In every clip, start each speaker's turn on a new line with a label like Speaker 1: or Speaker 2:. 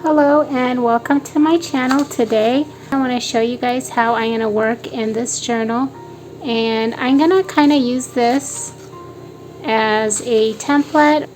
Speaker 1: Hello and welcome to my channel. Today I want to show you guys how I'm going to work in this journal, and I'm going to kind of use this as a template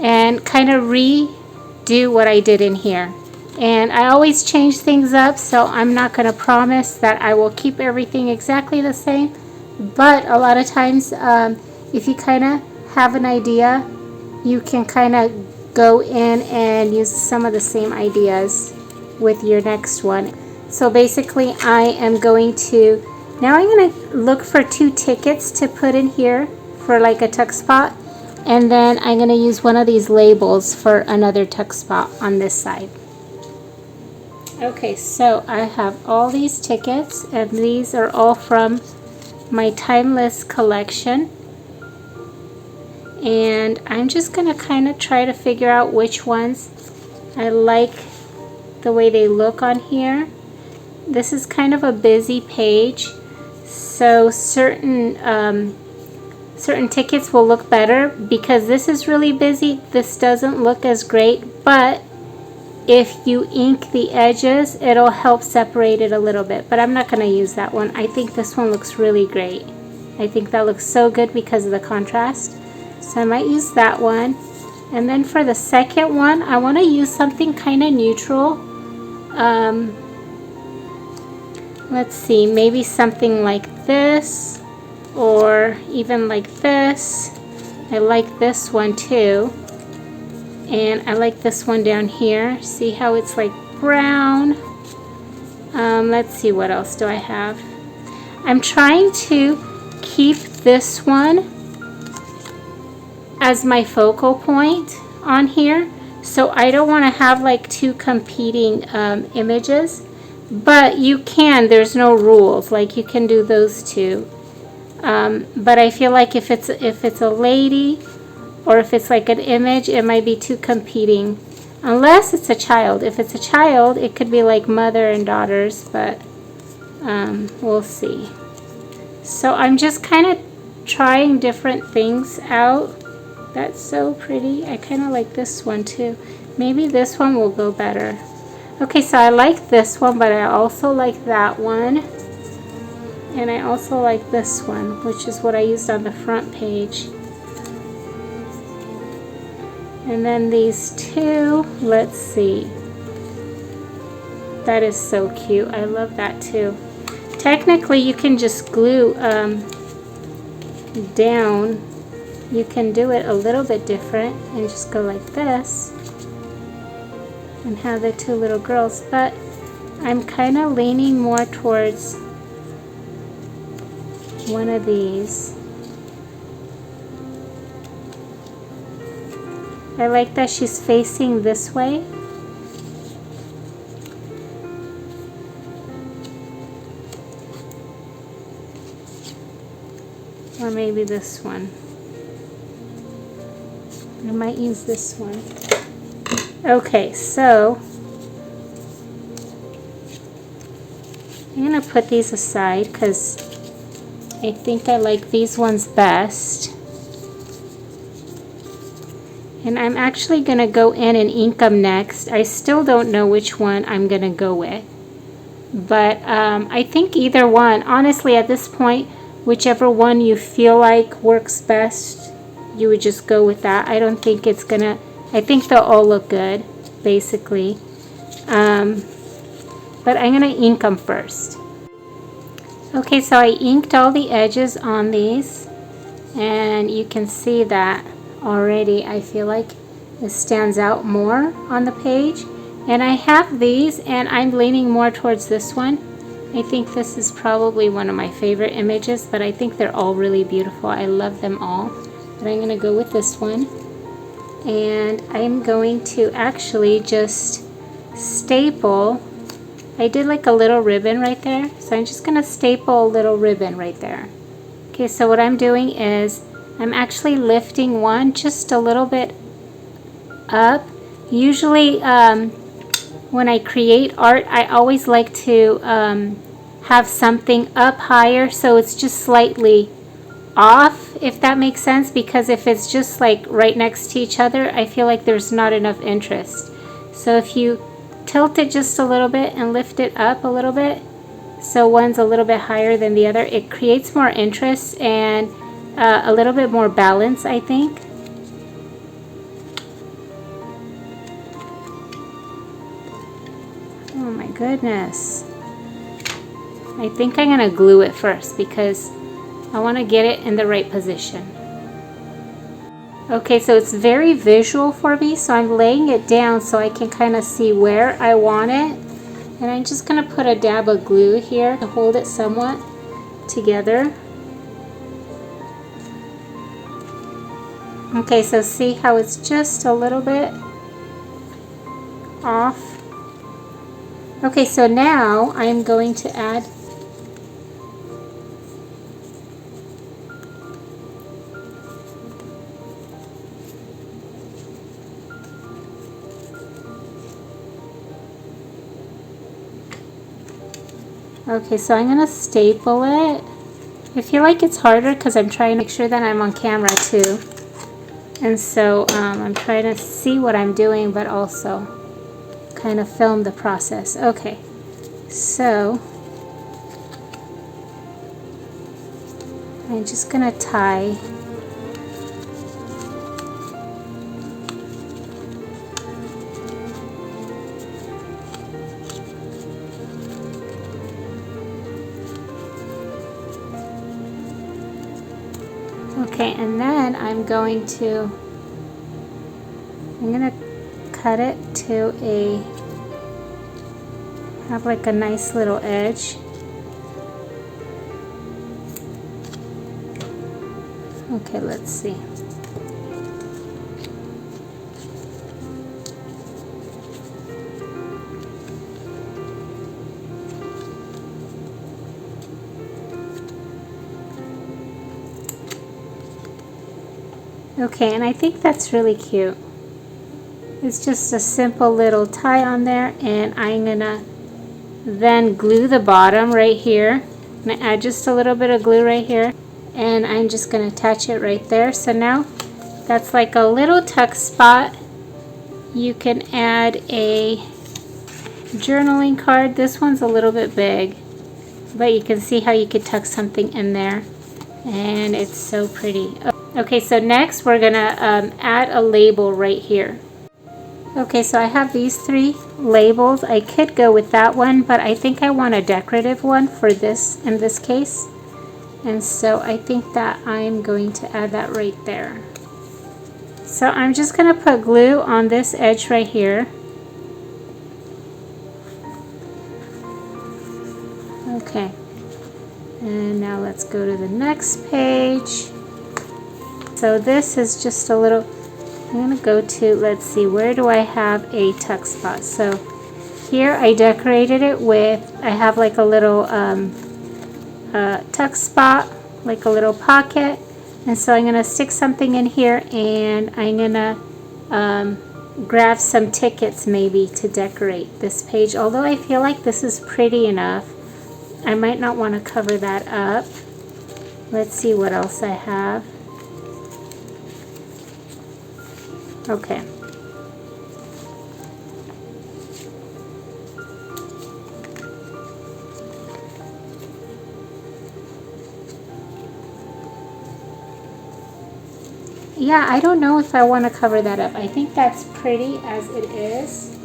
Speaker 1: and kind of redo what I did in here. And I always change things up, so I'm not going to promise that I will keep everything exactly the same, but a lot of times if you kind of have an idea, you can kind of go in and use some of the same ideas with your next one. So basically I am going to, now I'm going to look for 2 tickets to put in here for like a tuck spot, and then I'm going to use one of these labels for another tuck spot on this side. Okay, so I have all these tickets, and these are all from my Timeless collection. And I'm just going to kind of try to figure out which ones I like the way they look on here. This is kind of a busy page, so certain tickets will look better. Because this is really busy, this doesn't look as great, but if you ink the edges, it'll help separate it a little bit. But I'm not going to use that one. I think this one looks really great. I think that looks so good because of the contrast. So I might use that one. And then for the second one, I want to use something kind of neutral. Let's see, maybe something like this, or even like this. I like this one too. And I like this one down here. See how it's like brown? Let's see, what else do I have? I'm trying to keep this one as my focal point on here, so I don't want to have like 2 competing images, but you can, there's no rules, like you can do those 2, but I feel like if it's a lady or if it's like an image, it might be 2 competing, unless it's a child. If it's a child, it could be like mother and daughters, but we'll see. So I'm just kind of trying different things out. That's so pretty. I kind of like this one too. Maybe this one will go better. Okay, so I like this one, but I also like that one. And I also like this one, which is what I used on the front page. And then these 2, let's see. That is so cute. I love that too. Technically, you can just glue down. You can do it a little bit different and just go like this and have the 2 little girls, but I'm kind of leaning more towards one of these. I like that she's facing this way. Or maybe this one. I might use this one. Okay, so I'm going to put these aside because I think I like these ones best. And I'm actually going to go in and ink them next. I still don't know which one I'm going to go with. But I think either one, honestly at this point, whichever one you feel like works best, you would just go with that. I don't think it's gonna, I think they'll all look good, basically. But I'm gonna ink them first. Okay, so I inked all the edges on these, and you can see that already. I feel like it stands out more on the page. And I have these, and I'm leaning more towards this one. I think this is probably one of my favorite images, but I think they're all really beautiful. I love them all. But I'm going to go with this one, and I'm going to actually just staple. I did like a little ribbon right there, so I'm just going to staple a little ribbon right there. Okay, so what I'm doing is I'm actually lifting one just a little bit up. Usually when I create art, I always like to have something up higher so it's just slightly off, if that makes sense, because if it's just like right next to each other, I feel like there's not enough interest. So if you tilt it just a little bit and lift it up a little bit, so one's a little bit higher than the other. It creates more interest and a little bit more balance, I think. Oh my goodness. I think I'm going to glue it first because I want to get it in the right position. Okay, so it's very visual for me, so I'm laying it down so I can kind of see where I want it. And I'm just going to put a dab of glue here to hold it somewhat together. Okay, so see how it's just a little bit off. Okay, so now I'm going to add okay, so I'm going to staple it. I feel like it's harder because I'm trying to make sure that I'm on camera too. And so I'm trying to see what I'm doing, but also kind of film the process. Okay, so I'm just going to tie. Okay, and then I'm going to cut it to have like a nice little edge. Okay, let's see. Okay, and I think that's really cute. It's just a simple little tie on there, and I'm gonna then glue the bottom right here. I'm gonna add just a little bit of glue right here, and I'm just gonna attach it right there. So now that's like a little tuck spot. You can add a journaling card. This one's a little bit big, but you can see how you could tuck something in there, and it's so pretty. Okay, so next we're gonna add a label right here. Okay, so I have these 3 labels. I could go with that one, but I think I want a decorative one for this in this case. And so I think that I'm going to add that right there. So I'm just gonna put glue on this edge right here. Okay, and now let's go to the next page. So this is just a little, I'm going to go to, let's see, where do I have a tuck spot? So here I decorated it with, I have like a little tuck spot, like a little pocket. And so I'm going to stick something in here, and I'm going to grab some tickets maybe to decorate this page. Although I feel like this is pretty enough, I might not want to cover that up. Let's see what else I have. Okay. Yeah, I don't know if I want to cover that up. I think that's pretty as it is,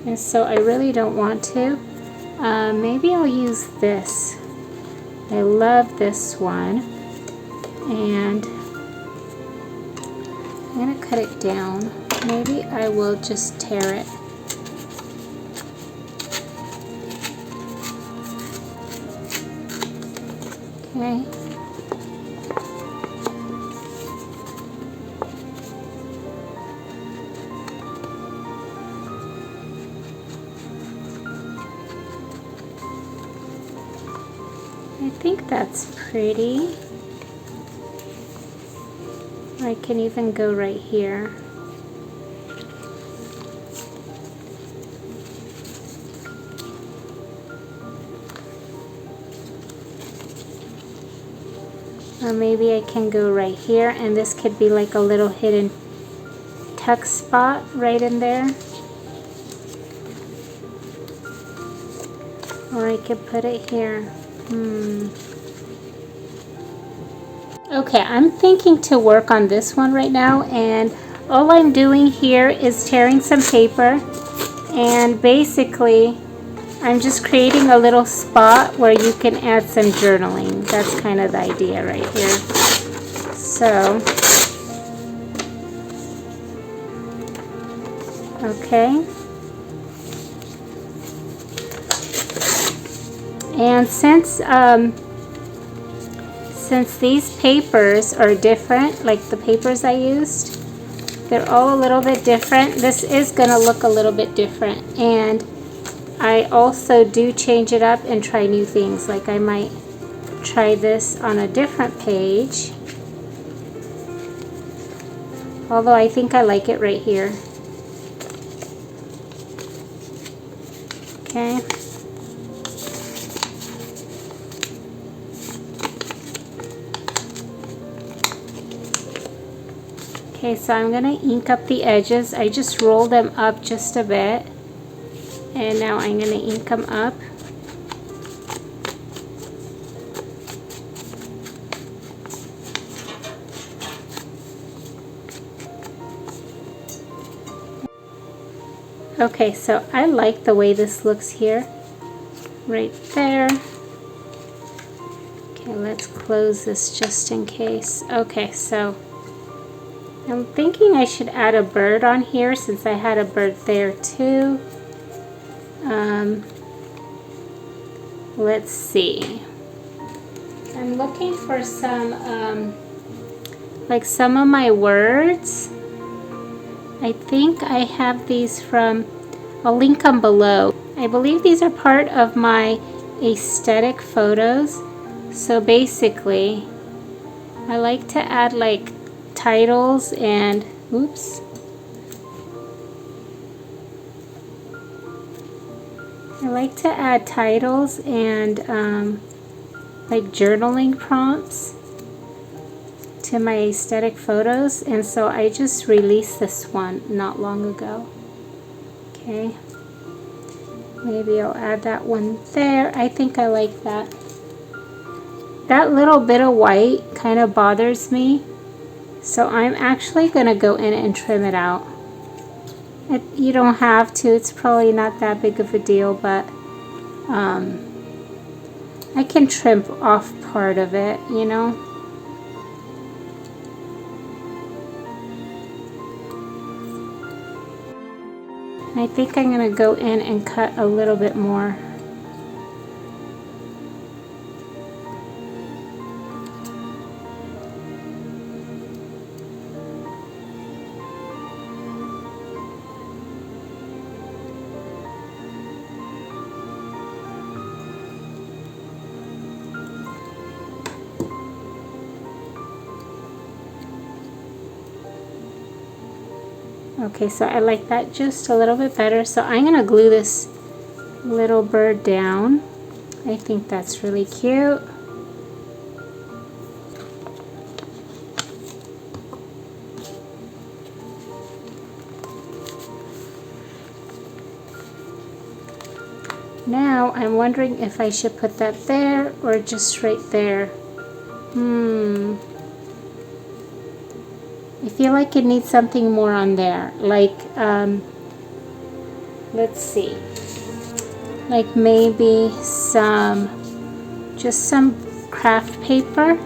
Speaker 1: and so I really don't want to. Maybe I'll use this. I love this one, and I'm going to cut it down. Maybe I will just tear it. Okay. I think that's pretty. I can even go right here. Or maybe I can go right here, and this could be like a little hidden tuck spot right in there. Or I could put it here. Okay, I'm thinking to work on this one right now, and all I'm doing here is tearing some paper, and basically I'm just creating a little spot where you can add some journaling. That's kind of the idea right here. So, okay. And since these papers are different, like the papers I used, they're all a little bit different. This is going to look a little bit different. And I also do change it up and try new things. Like I might try this on a different page. Although I think I like it right here. Okay. Okay, so I'm going to ink up the edges. I just rolled them up just a bit. And now I'm going to ink them up. Okay, so I like the way this looks here. Right there. Okay, let's close this just in case. Okay, so I'm thinking I should add a bird on here since I had a bird there too. Let's see. I'm looking for some, like some of my words. I think I have these from, I'll link them below. I believe these are part of my aesthetic photos. So basically, I like to add like titles and, oops. I like to add titles and like journaling prompts to my aesthetic photos, and so I just released this one not long ago. Okay, maybe I'll add that one there. I think I like that. That little bit of white kind of bothers me, so I'm actually going to go in and trim it out. You don't have to, it's probably not that big of a deal, but I can trim off part of it, you know. I think I'm going to go in and cut a little bit more. Okay, so I like that just a little bit better. So I'm going to glue this little bird down. I think that's really cute. Now I'm wondering if I should put that there or just right there. I feel like it needs something more on there, like let's see, like maybe just some craft paper.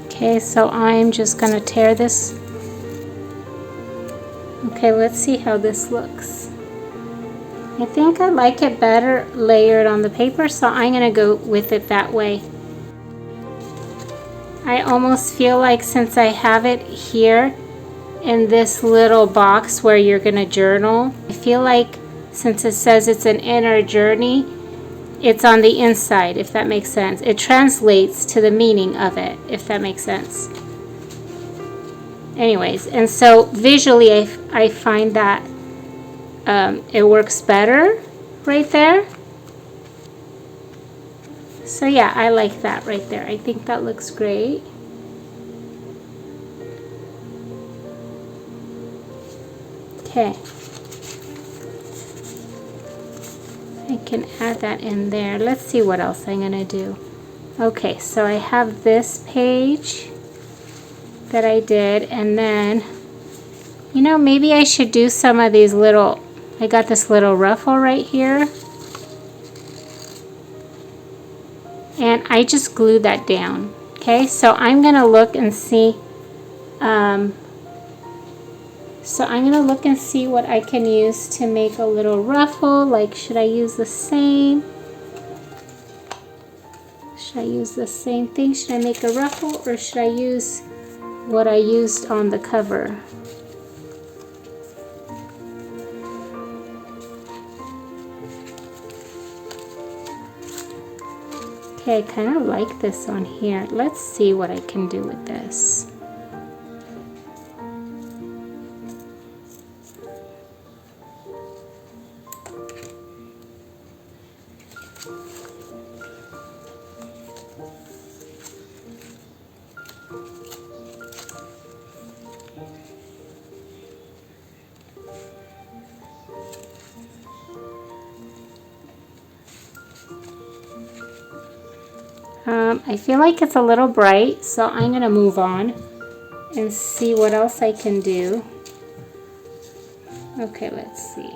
Speaker 1: Okay, so I'm just gonna tear this. Okay, let's see how this looks. I think I like it better layered on the paper, so I'm gonna go with it that way. I almost feel like since I have it here in this little box where you're going to journal, I feel like since it says it's an inner journey, it's on the inside, if that makes sense. It translates to the meaning of it, if that makes sense. Anyways, and so visually I find that it works better right there. So yeah, I like that right there. I think that looks great. Okay. I can add that in there. Let's see what else I'm gonna do. Okay, so I have this page that I did, and then, you know, maybe I should do some of these little, I got this little ruffle right here, and I just glued that down. Okay, so I'm gonna look and see, what I can use to make a little ruffle. Like, should I use the same? Should I use the same thing? Should I make a ruffle, or should I use what I used on the cover? Okay, I kind of like this on here. Let's see what I can do with this. I feel like it's a little bright, so I'm going to move on and see what else I can do. Okay, let's see.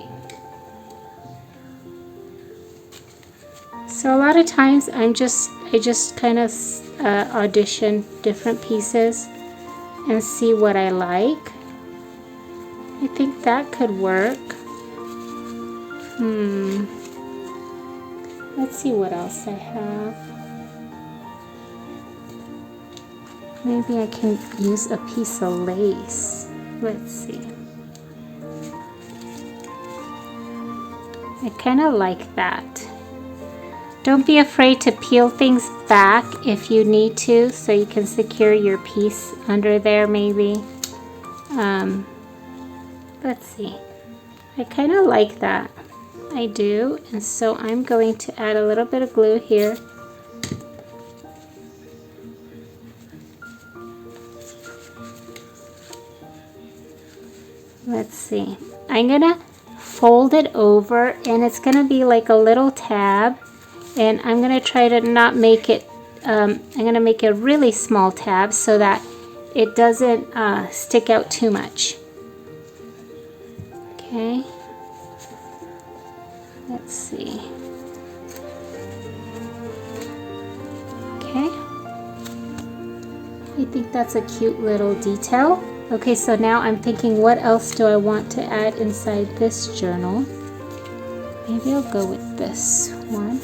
Speaker 1: So a lot of times I just kind of audition different pieces and see what I like. I think that could work. Let's see what else I have. Maybe I can use a piece of lace. Let's see. I kind of like that. Don't be afraid to peel things back if you need to, so you can secure your piece under there maybe. Let's see. I kind of like that. I do. And so I'm going to add a little bit of glue here. Let's see. I'm gonna fold it over, and it's gonna be like a little tab, and I'm gonna try to not make it, I'm gonna make a really small tab so that it doesn't stick out too much. Okay. Let's see. Okay. I think that's a cute little detail. Okay, so now I'm thinking, what else do I want to add inside this journal? Maybe I'll go with this one.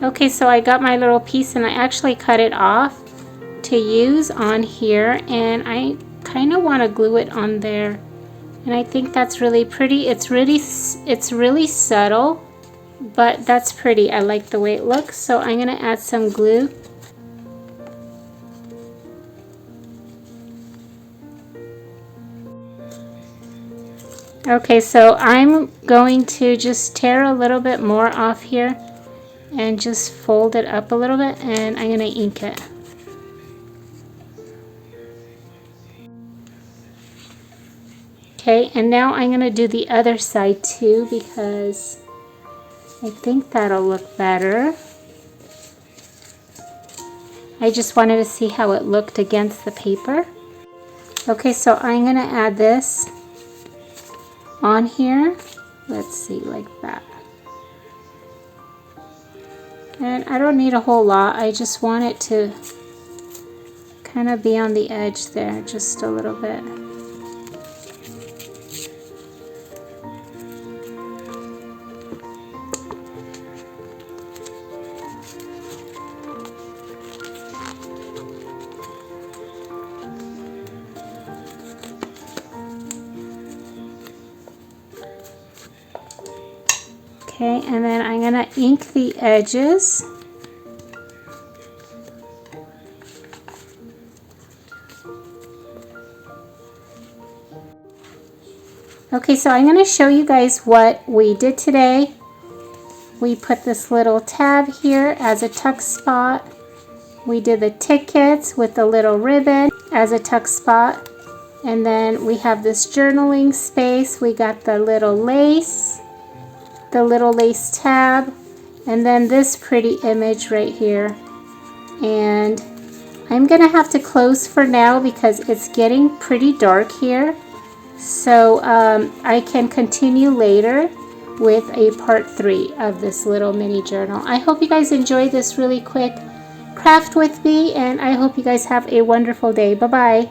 Speaker 1: Okay, so I got my little piece, and I actually cut it off to use on here, and I kind of want to glue it on there, and I think that's really pretty. It's really subtle, but that's pretty. I like the way it looks, so I'm gonna add some glue. Okay, so I'm going to just tear a little bit more off here and just fold it up a little bit, and I'm gonna ink it. Okay, and now I'm going to do the other side too, because I think that'll look better. I just wanted to see how it looked against the paper. Okay, so I'm going to add this on here. Let's see, like that. And I don't need a whole lot. I just want it to kind of be on the edge there, just a little bit. Okay, and then I'm going to ink the edges. Okay, so I'm going to show you guys what we did today. We put this little tab here as a tuck spot. We did the tickets with the little ribbon as a tuck spot. And then we have this journaling space. We got the little lace tab, and then this pretty image right here. And I'm gonna have to close for now because it's getting pretty dark here. So I can continue later with a part 3 of this little mini journal. I hope you guys enjoyed this really quick craft with me, and I hope you guys have a wonderful day. Bye-bye.